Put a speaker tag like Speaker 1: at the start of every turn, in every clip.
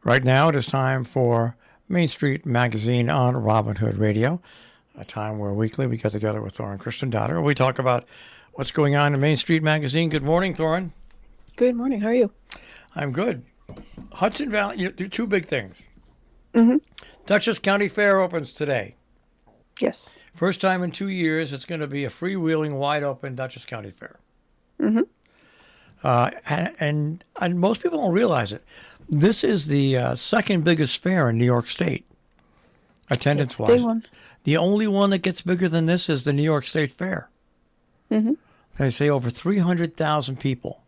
Speaker 1: Right now, it is time for Main Street Magazine on Robin Hood Radio, a time where weekly we get together with Thorin Christendotter. We talk about what's going on in Main Street Magazine. Good morning, Thorin.
Speaker 2: Good morning. How are you?
Speaker 1: I'm good. Hudson Valley, two big things.
Speaker 2: Mm-hmm.
Speaker 1: Dutchess County Fair opens today.
Speaker 2: Yes.
Speaker 1: First time in 2 years, it's going to be a freewheeling, wide-open Dutchess County Fair.
Speaker 2: Mm-hmm.
Speaker 1: And most people don't realize it. This is the second biggest fair in New York State, attendance-wise.
Speaker 2: Big one.
Speaker 1: The only one that gets bigger than this is the New York State Fair.
Speaker 2: Mm-hmm.
Speaker 1: They say over 300,000 people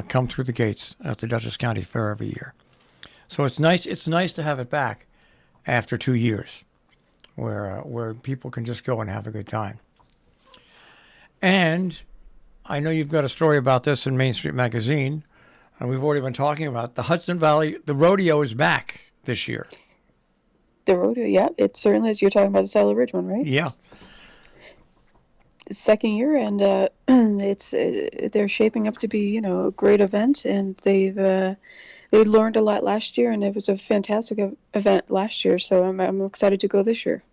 Speaker 1: come through the gates at the Dutchess County Fair every year. So it's nice. It's nice to have it back after 2 years, where people can just go and have a good time. And I know you've got a story about this in Main Street Magazine, and we've already been talking about the Hudson Valley. The rodeo is back this year.
Speaker 2: The rodeo, yeah. It certainly is. You're talking about the Silo Ridge one, right?
Speaker 1: Yeah.
Speaker 2: It's second year, and they're shaping up to be, a great event, and they learned a lot last year, and it was a fantastic event last year. So I'm excited to go this year.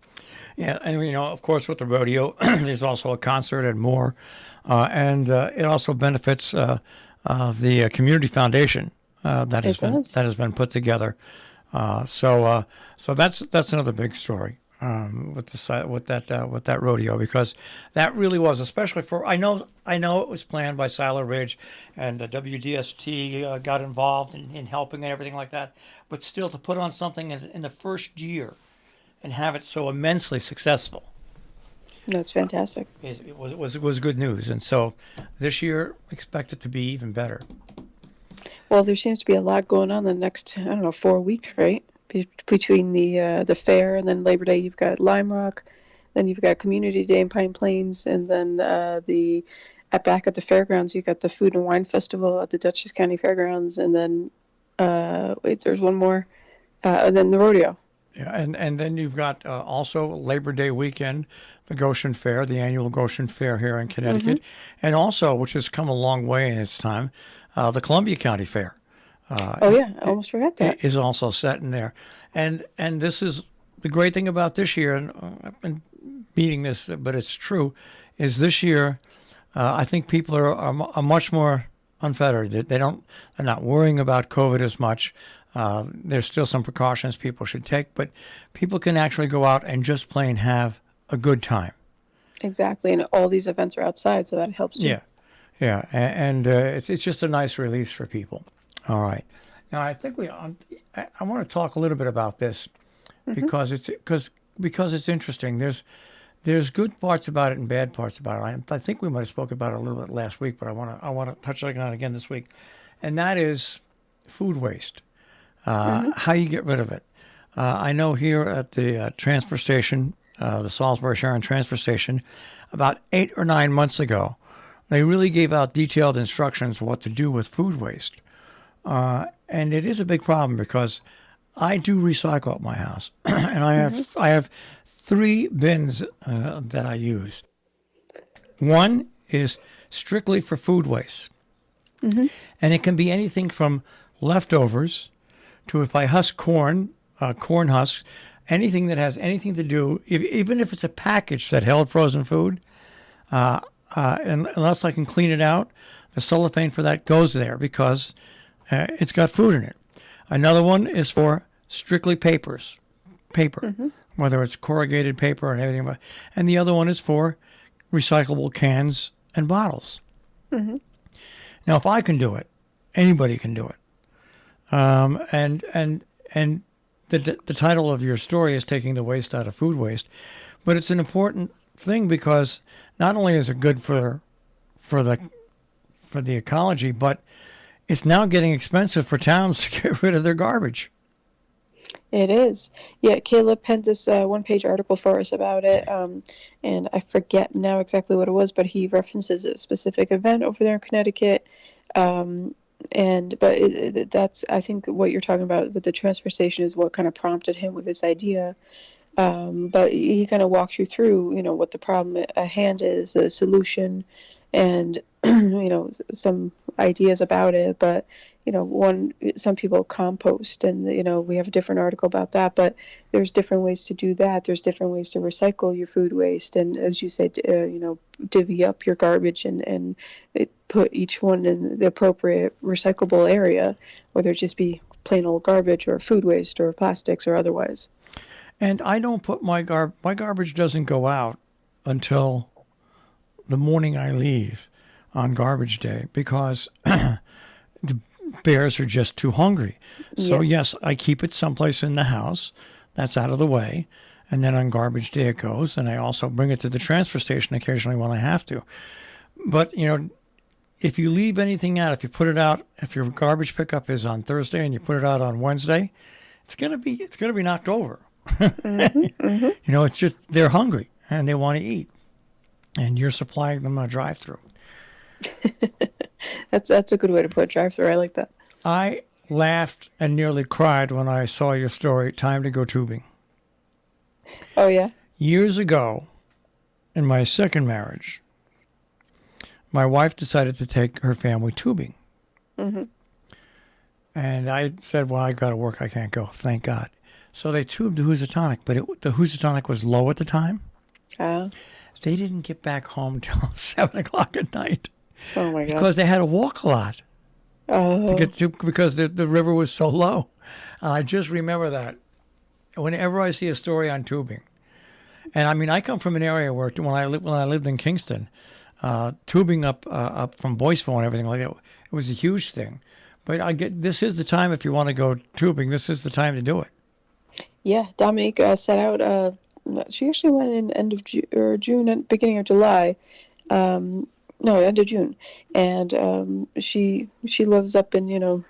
Speaker 1: Yeah, and of course, with the rodeo, there's also a concert and more, and it also benefits the community foundation that has been put together. So that's another big story with that rodeo, because that really was, especially for I know it was planned by Silo Ridge, and the WDST got involved in helping and everything like that, but still to put on something in the first year and have it so immensely successful.
Speaker 2: That's fantastic.
Speaker 1: It was good news, and so this year expect it to be even better.
Speaker 2: Well, there seems to be a lot going on the next 4 weeks, right? Between the fair and then Labor Day, you've got Lime Rock, then you've got Community Day in Pine Plains, and then back at the fairgrounds, you've got the Food and Wine Festival at the Dutchess County Fairgrounds, and then there's one more, and then the rodeo.
Speaker 1: Yeah, and then you've got also Labor Day weekend, the Goshen Fair, the annual Goshen Fair here in Connecticut, mm-hmm. and also, which has come a long way in its time, the Columbia County Fair.
Speaker 2: I almost forgot that.
Speaker 1: Is also set in there. And this is the great thing about this year, and I've been beating this, but it's true, is this year I think people are much more unfettered. They're not worrying about COVID as much. There's still some precautions people should take, but people can actually go out and just plain have a good time.
Speaker 2: Exactly, and all these events are outside, so that helps too.
Speaker 1: Yeah, and it's just a nice release for people. All right, now I think I want to talk a little bit about this, mm-hmm. because it's interesting. There's good parts about it and bad parts about it. I think we might have spoke about it a little bit last week, but I want to touch on it again this week, and that is food waste.
Speaker 2: Mm-hmm.
Speaker 1: How you get rid of it. I know here at the transfer station, the Salisbury Sharon transfer station, about 8 or 9 months ago, they really gave out detailed instructions what to do with food waste. And it is a big problem because I do recycle at my house, and I have 3 bins that I use. One is strictly for food waste,
Speaker 2: mm-hmm.
Speaker 1: and it can be anything from leftovers to, if I husk corn husks, anything that has anything to do, even if it's a package that held frozen food, and unless I can clean it out, the cellophane for that goes there because it's got food in it. Another one is for strictly paper,
Speaker 2: mm-hmm.
Speaker 1: whether it's corrugated paper and everything. And the other one is for recyclable cans and bottles.
Speaker 2: Mm-hmm.
Speaker 1: Now, if I can do it, anybody can do it. And the title of your story is Taking the Waste Out of Food Waste, but it's an important thing because not only is it good for the ecology, but it's now getting expensive for towns to get rid of their garbage.
Speaker 2: It is. Yeah, Caleb penned this one-page article for us about it, and I forget now exactly what it was, but he references a specific event over there in Connecticut. That's, I think what you're talking about with the transfer station is what kind of prompted him with this idea. But he kind of walks you through, what the problem at hand is, the solution, and some ideas about it. But some people compost, and we have a different article about that, but there's different ways to do that. There's different ways to recycle your food waste, and as you said, divvy up your garbage and put each one in the appropriate recyclable area, whether it just be plain old garbage or food waste or plastics or otherwise.
Speaker 1: And I don't put my garbage doesn't go out until the morning I leave on garbage day, because the bears are just too hungry. So yes, I keep it someplace in the house that's out of the way, and then on garbage day it goes, and I also bring it to the transfer station occasionally when I have to. But if you leave anything out, if you put it out, if your garbage pickup is on Thursday and you put it out on Wednesday, it's gonna be knocked over. It's just they're hungry and they want to eat, and you're supplying them a drive-through.
Speaker 2: That's a good way to put drive-through. I like that.
Speaker 1: I laughed and nearly cried when I saw your story, Time to Go Tubing.
Speaker 2: Oh, yeah?
Speaker 1: Years ago, in my second marriage, my wife decided to take her family tubing. Mm-hmm. And I said, well, I got to work. I can't go. Thank God. So they tubed the Housatonic, but the Housatonic was low at the time. They didn't get back home till 7 o'clock at night.
Speaker 2: Oh, my gosh.
Speaker 1: Because they had to walk a lot to get to, because the river was so low. I just remember that whenever I see a story on tubing. And I mean, I come from an area where when I lived in Kingston, tubing up from Boyceville and everything like that, it was a huge thing. But this is the time, if you want to go tubing, this is the time to do it.
Speaker 2: Yeah, Dominique set out. She actually went in end of June and beginning of July. No, end of June, and she lives up in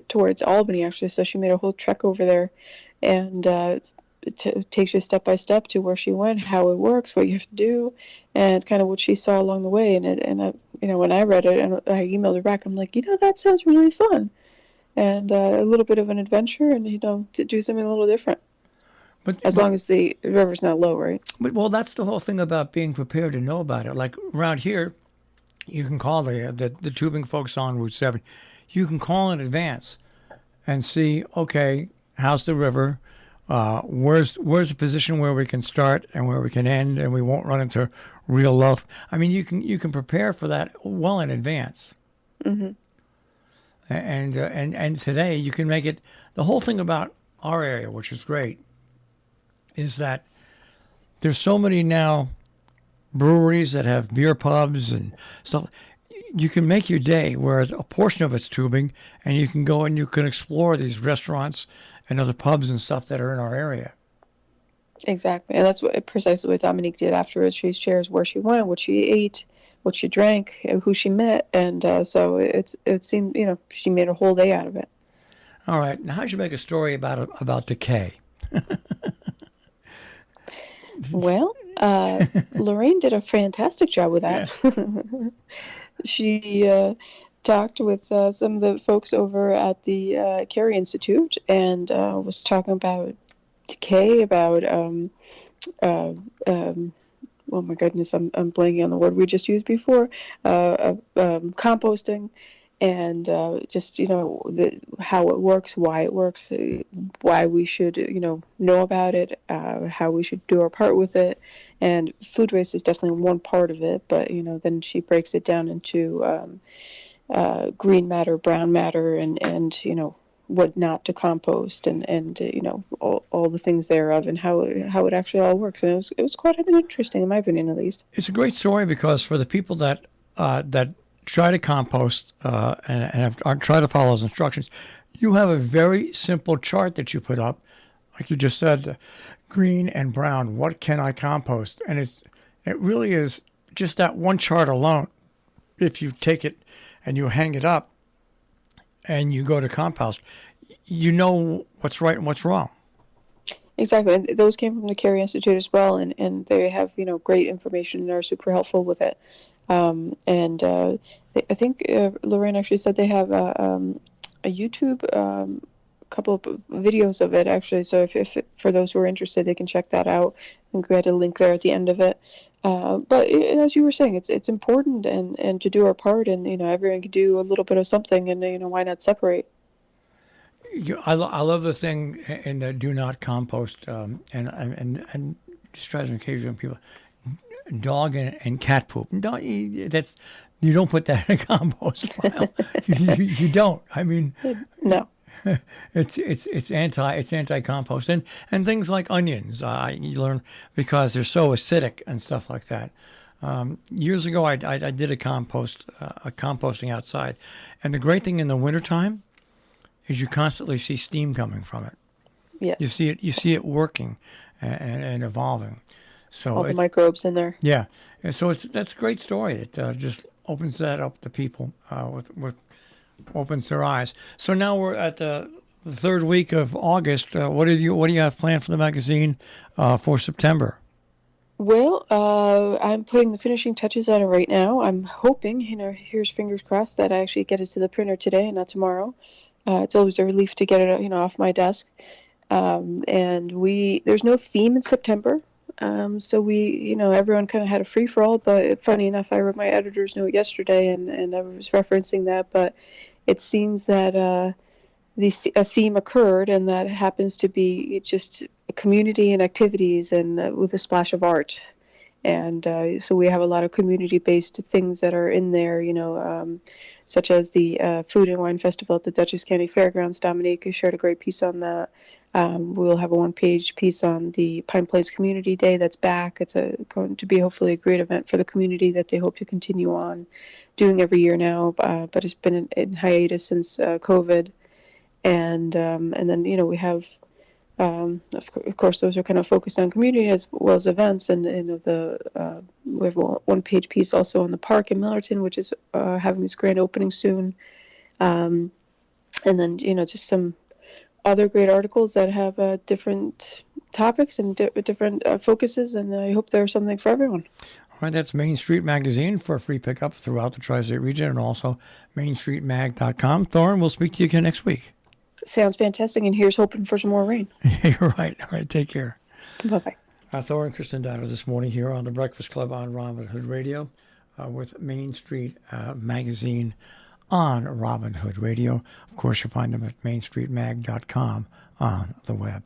Speaker 2: towards Albany actually. So she made a whole trek over there, and it takes you step by step to where she went, how it works, what you have to do, and kind of what she saw along the way. And when I read it and I emailed her back, I'm like, that sounds really fun. And a little bit of an adventure, and to do something a little different. But as long as the river's not low, right?
Speaker 1: Well, that's the whole thing about being prepared to know about it. Like around here, you can call the tubing folks on Route 7. You can call in advance and see, okay, how's the river? Where's the position where we can start and where we can end, and we won't run into real low. I mean, you can prepare for that well in advance. Mm-hmm. And today you can make it. The whole thing about our area, which is great, is that there's so many now breweries that have beer pubs and stuff. You can make your day where a portion of it's tubing, and you can go and you can explore these restaurants and other pubs and stuff that are in our area.
Speaker 2: Exactly, and that's precisely what Dominique did afterwards. She shares where she went, what she ate, what she drank, who she met, and so it seemed she made a whole day out of it.
Speaker 1: All right, now how'd you make a story about decay?
Speaker 2: Well, Lorraine did a fantastic job with that. Yeah. She talked with some of the folks over at the Carey Institute and was talking about decay, about oh my goodness, I'm blanking on the word we just used before, composting, and just how it works, why it works, why we should know about it, how we should do our part with it. And food waste is definitely one part of it, but then she breaks it down into green matter, brown matter, and what not to compost, and all the things thereof, and how it actually all works. And it was quite interesting, in my opinion, at least.
Speaker 1: It's a great story because for the people that try to compost and try to follow those instructions, you have a very simple chart that you put up, like you just said, green and brown. What can I compost? And it really is just that one chart alone. If you take it and you hang it up and you go to compost, you know what's right and what's wrong.
Speaker 2: Exactly. And those came from the Carey Institute as well, and they have great information and are super helpful with it. I think Lorraine actually said they have a YouTube couple of videos of it actually. So if for those who are interested, they can check that out. I think we had a link there at the end of it. But as you were saying, it's important and to do our part, and everyone can do a little bit of something, and why not separate?
Speaker 1: I love the thing in the do not compost, and just drives me crazy when people dog and cat poop. That's you don't put that in a compost pile. You don't. I mean,
Speaker 2: No.
Speaker 1: it's anti compost and things like onions. You learn because they're so acidic and stuff like that. Years ago, I did a composting outside, and the great thing in the wintertime is you constantly see steam coming from it.
Speaker 2: Yes.
Speaker 1: You see it working and evolving. So
Speaker 2: all the microbes in there.
Speaker 1: Yeah, and so that's a great story. It just opens that up to people with opens their eyes. So now we're at the third week of August. What do you have planned for the magazine for September?
Speaker 2: Well, I'm putting the finishing touches on it right now. I'm hoping, here's fingers crossed, that I actually get it to the printer today and not tomorrow. It's always a relief to get it, off my desk. And there's no theme in September. So everyone kind of had a free for all, but funny enough, I wrote my editor's note yesterday and I was referencing that, but it seems that a theme occurred, and that happens to be just community and activities and with a splash of art. And so we have a lot of community-based things that are in there, such as the Food and Wine Festival at the Dutchess County Fairgrounds. Dominique has shared a great piece on that. We'll have a one-page piece on the Pine Plains Community Day that's back. It's going to be hopefully a great event for the community that they hope to continue on doing every year now, but it's been in hiatus since COVID. And then, we have, of course, those are kind of focused on community as well as events. And we have a one-page piece also on the park in Millerton, which is having this grand opening soon. And then, just some other great articles that have different topics and different focuses. And I hope there's something for everyone.
Speaker 1: All right, that's Main Street Magazine for free pickup throughout the Tri-State region and also mainstreetmag.com. Thorne, we'll speak to you again next week.
Speaker 2: Sounds fantastic, and here's hoping for some more rain.
Speaker 1: You're right. All right, take care.
Speaker 2: Bye-bye.
Speaker 1: Thor and Kristen Downer this morning here on the Breakfast Club on Robin Hood Radio with Main Street Magazine on Robin Hood Radio. Of course, you'll find them at mainstreetmag.com on the web.